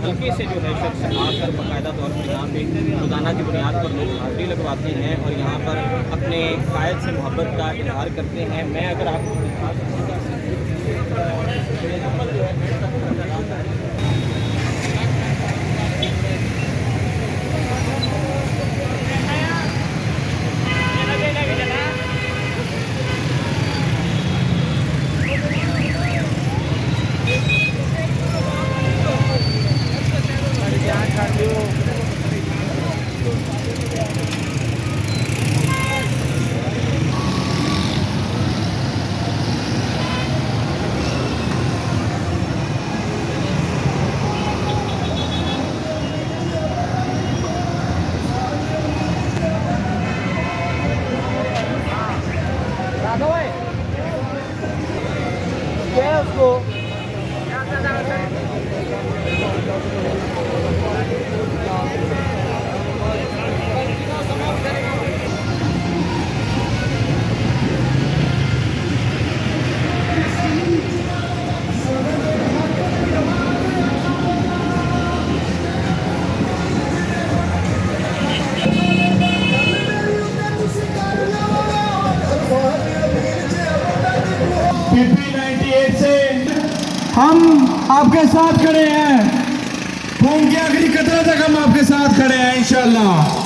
हल्के से जो है शख्स आकर बाकायदा तौर पर यहाँ पे रोज़ाना की बुनियाद पर लोग हाज़िरी लगवाते हैं और यहाँ पर अपने कायद से मोहब्बत का इजहार करते हैं। मैं अगर आपको दिखा उसको PP98 से हम आपके साथ खड़े हैं। खून की आखिरी कतरे तक हम आपके साथ खड़े हैं इंशाल्लाह।